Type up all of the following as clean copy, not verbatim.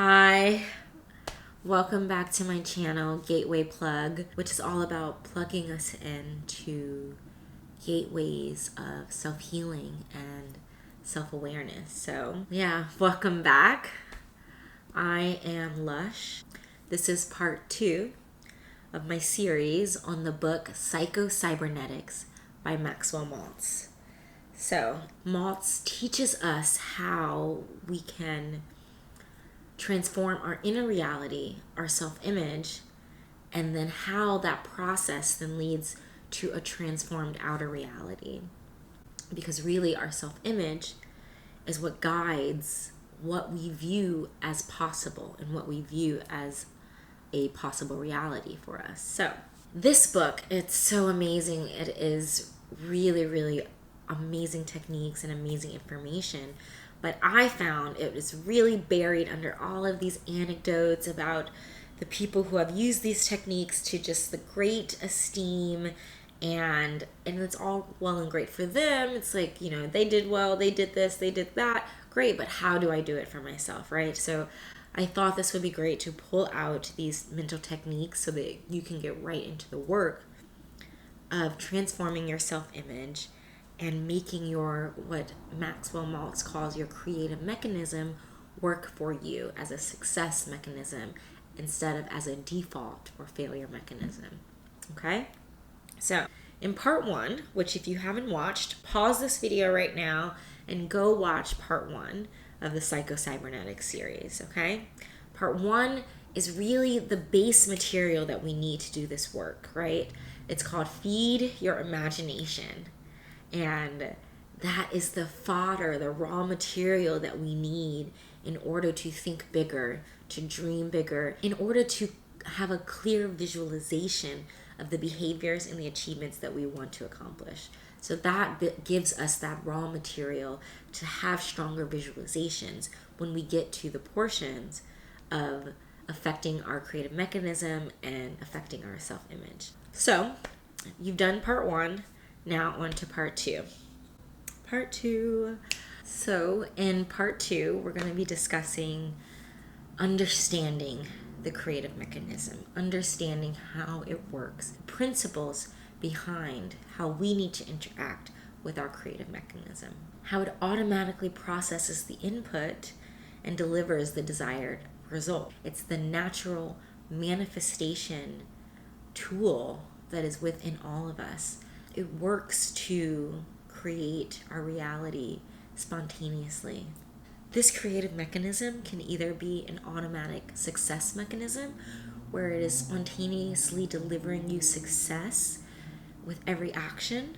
Hi, welcome back to my channel, Gateway Plug, which is all about plugging us into gateways of self-healing and self-awareness. So yeah, welcome back. I am Lush. This is part 2 of my series on the book Psycho-Cybernetics by Maxwell Maltz. So Maltz teaches us how we can transform our inner reality, our self-image, and then how that process then leads to a transformed outer reality. Because really our self-image is what guides what we view as possible and what we view as a possible reality for us. So this book, it's so amazing. It is really, really amazing techniques and amazing information. But I found it was really buried under all of these anecdotes about the people who have used these techniques to just the great esteem, and it's all well and great for them. It's like, they did well, they did this, they did that. Great, but how do I do it for myself, right? So I thought this would be great to pull out these mental techniques so that you can get right into the work of transforming your self-image and making your, what Maxwell Maltz calls your creative mechanism, work for you as a success mechanism instead of as a default or failure mechanism. Okay? So in part 1, which if you haven't watched, pause this video right now and go watch part 1 of the Psycho-Cybernetics series, okay? Part 1 is really the base material that we need to do this work, right? It's called Feed Your Imagination. And that is the fodder, the raw material that we need in order to think bigger, to dream bigger, in order to have a clear visualization of the behaviors and the achievements that we want to accomplish. So that gives us that raw material to have stronger visualizations when we get to the portions of affecting our creative mechanism and affecting our self-image. So you've done part 1. Now on to part 2. Part 2. So in part 2, we're going to be discussing understanding the creative mechanism, understanding how it works, principles behind how we need to interact with our creative mechanism, how it automatically processes the input and delivers the desired result. It's the natural manifestation tool that is within all of us. It works to create our reality spontaneously. This creative mechanism can either be an automatic success mechanism, where it is spontaneously delivering you success with every action,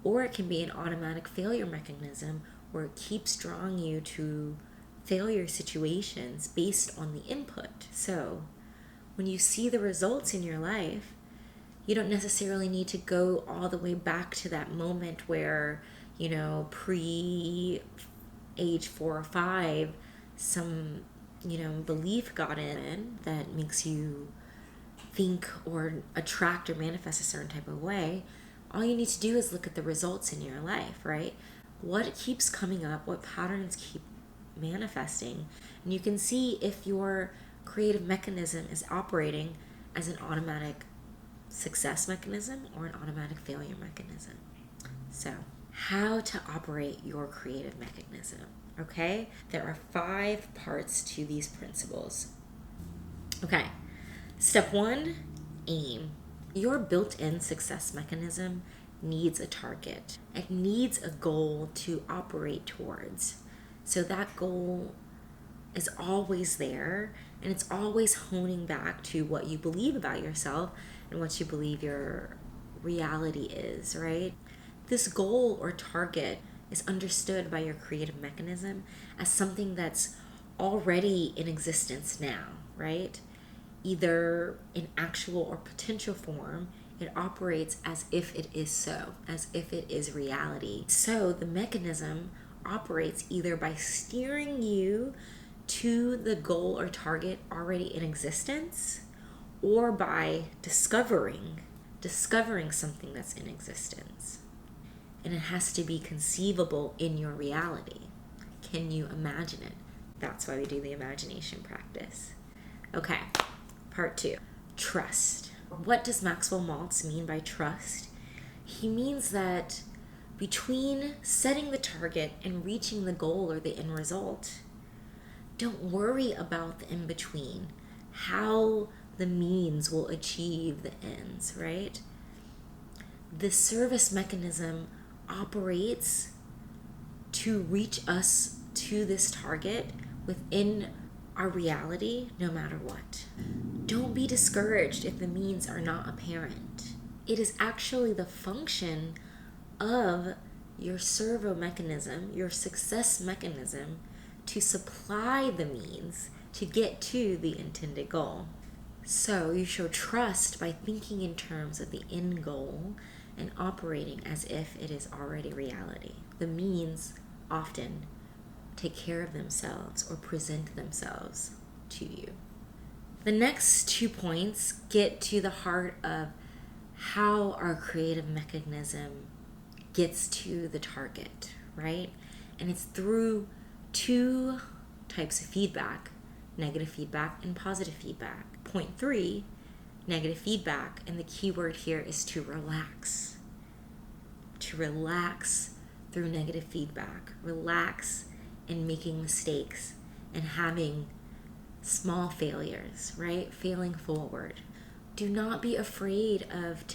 or it can be an automatic failure mechanism, where it keeps drawing you to failure situations based on the input. So when you see the results in your life, you don't necessarily need to go all the way back to that moment where, pre age 4 or 5, some, belief got in that makes you think or attract or manifest a certain type of way. All you need to do is look at the results in your life, right? What keeps coming up, what patterns keep manifesting, and you can see if your creative mechanism is operating as an automatic success mechanism or an automatic failure mechanism. So, how to operate your creative mechanism, okay? There are 5 parts to these principles. Okay, step 1, aim. Your built-in success mechanism needs a target. It needs a goal to operate towards. So that goal is always there, and it's always honing back to what you believe about yourself and what you believe your reality is, right? This goal or target is understood by your creative mechanism as something that's already in existence now, right? Either in actual or potential form, it operates as if it is so, as if it is reality. So the mechanism operates either by steering you to the goal or target already in existence, or by discovering something that's in existence. And it has to be conceivable in your reality. Can you imagine it? That's why we do the imagination practice. Okay, part 2, trust. What does Maxwell Maltz mean by trust? He means that between setting the target and reaching the goal or the end result, don't worry about the in-between, how the means will achieve the ends, right? The service mechanism operates to reach us to this target within our reality, no matter what. Don't be discouraged if the means are not apparent. It is actually the function of your servo mechanism, your success mechanism, to supply the means to get to the intended goal. So you show trust by thinking in terms of the end goal and operating as if it is already reality. The means often take care of themselves or present themselves to you. The next 2 points get to the heart of how our creative mechanism gets to the target, right? And it's through 2 types of feedback, negative feedback and positive feedback. Point 3, negative feedback, and the key word here is to relax. To relax through negative feedback. Relax in making mistakes and having small failures, right? Failing forward. Do not be afraid of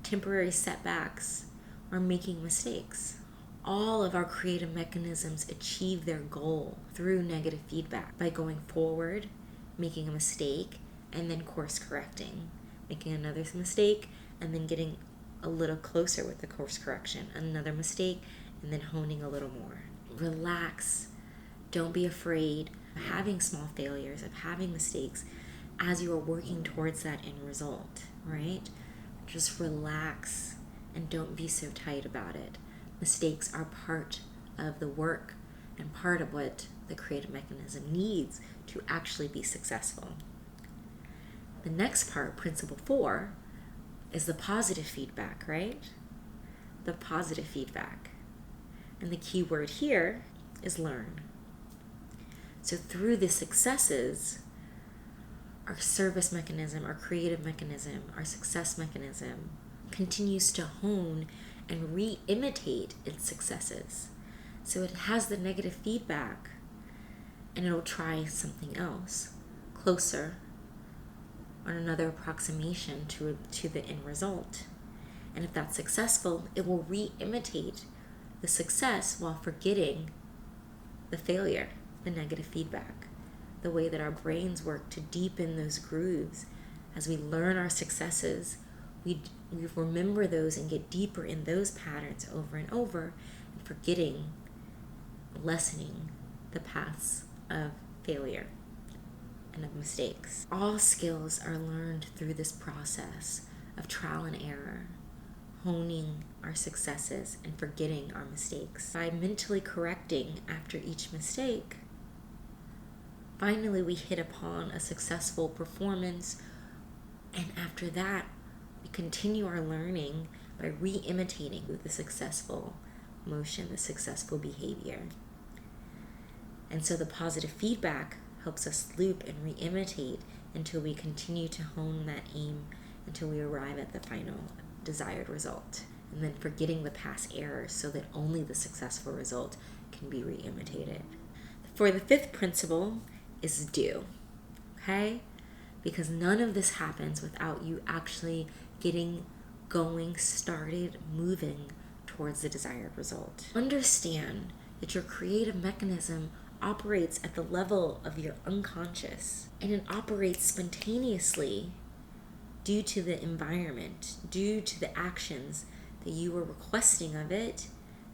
temporary setbacks or making mistakes. All of our creative mechanisms achieve their goal through negative feedback by going forward, making a mistake, and then course correcting, making another mistake, and then getting a little closer with the course correction, another mistake, and then honing a little more. Relax. Don't be afraid of having small failures, of having mistakes as you are working towards that end result, right? Just relax and don't be so tight about it. Mistakes are part of the work and part of what the creative mechanism needs to actually be successful. The next part, principle 4, is the positive feedback, right? The positive feedback. And the key word here is learn. So through the successes, our service mechanism, our creative mechanism, our success mechanism continues to hone and re-imitate its successes. So it has the negative feedback and it'll try something else closer on another approximation to the end result. And if that's successful, it will re-imitate the success while forgetting the failure, the negative feedback. The way that our brains work to deepen those grooves. As we learn our successes, we remember those and get deeper in those patterns over and over, and forgetting, lessening the paths of failure and of mistakes. All skills are learned through this process of trial and error, honing our successes and forgetting our mistakes. By mentally correcting after each mistake, finally we hit upon a successful performance, and after that we continue our learning by re-imitating the successful motion, the successful behavior. And so the positive feedback helps us loop and re-imitate until we continue to hone that aim until we arrive at the final desired result. And then forgetting the past errors so that only the successful result can be re-imitated. For the 5th principle is do, okay? Because none of this happens without you actually getting going, started, moving towards the desired result. Understand that your creative mechanism operates at the level of your unconscious, and it operates spontaneously due to the environment, due to the actions that you were requesting of it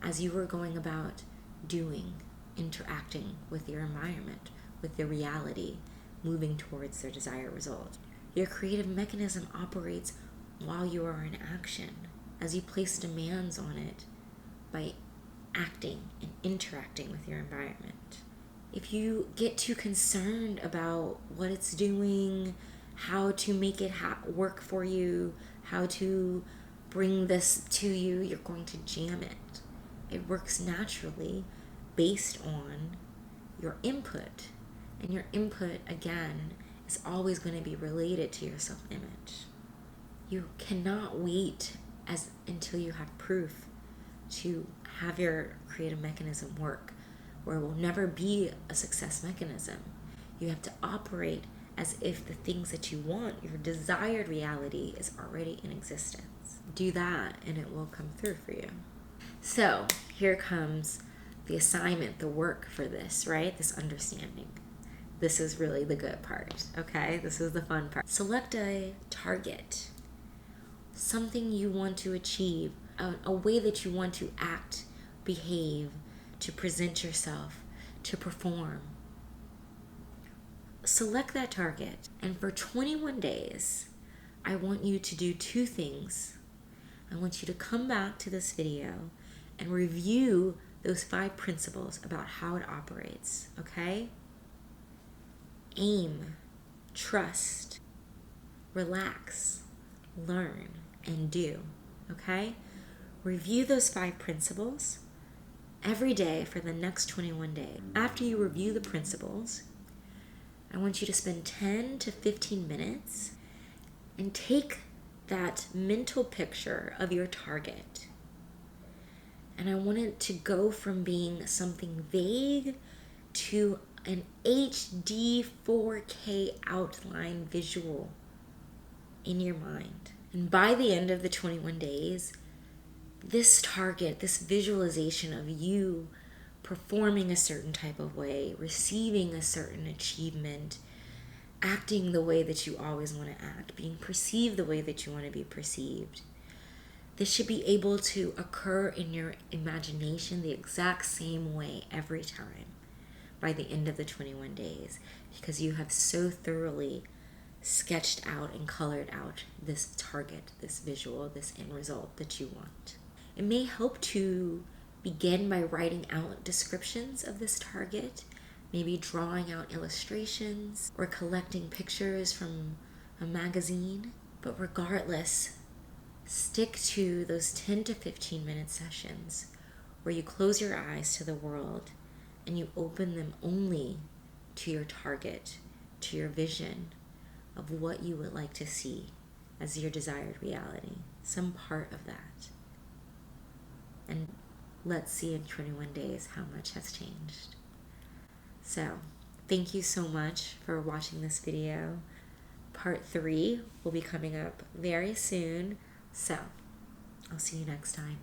as you were going about doing, interacting with your environment, with the reality, moving towards their desired result. Your creative mechanism operates while you are in action, as you place demands on it by acting and interacting with your environment. If you get too concerned about what it's doing, how to make it work for you, how to bring this to you, you're going to jam it. It works naturally based on your input And your input, again, is always going to be related to your self-image. You cannot wait until you have proof to have your creative mechanism work, or it will never be a success mechanism. You have to operate as if the things that you want, your desired reality, is already in existence. Do that and it will come through for you. So here comes the assignment, the work for this, right? This understanding. This is really the good part, okay? This is the fun part. Select a target, something you want to achieve, a way that you want to act, behave, to present yourself, to perform. Select that target, and for 21 days, I want you to do two things. I want you to come back to this video and review those 5 principles about how it operates, okay? Aim, trust, relax, learn, and do, okay? Review those 5 principles every day for the next 21 days. After you review the principles, I want you to spend 10 to 15 minutes and take that mental picture of your target. And I want it to go from being something vague to an HD 4K outline visual in your mind. And by the end of the 21 days, this target, this visualization of you performing a certain type of way, receiving a certain achievement, acting the way that you always want to act, being perceived the way that you want to be perceived. This should be able to occur in your imagination the exact same way every time by the end of the 21 days, because you have so thoroughly sketched out and colored out this target, this visual, this end result that you want. It may help to begin by writing out descriptions of this target, maybe drawing out illustrations or collecting pictures from a magazine. But regardless, stick to those 10 to 15 minute sessions where you close your eyes to the world and you open them only to your target, to your vision of what you would like to see as your desired reality, some part of that. And let's see in 21 days how much has changed. So, thank you so much for watching this video. Part 3 will be coming up very soon. So, I'll see you next time.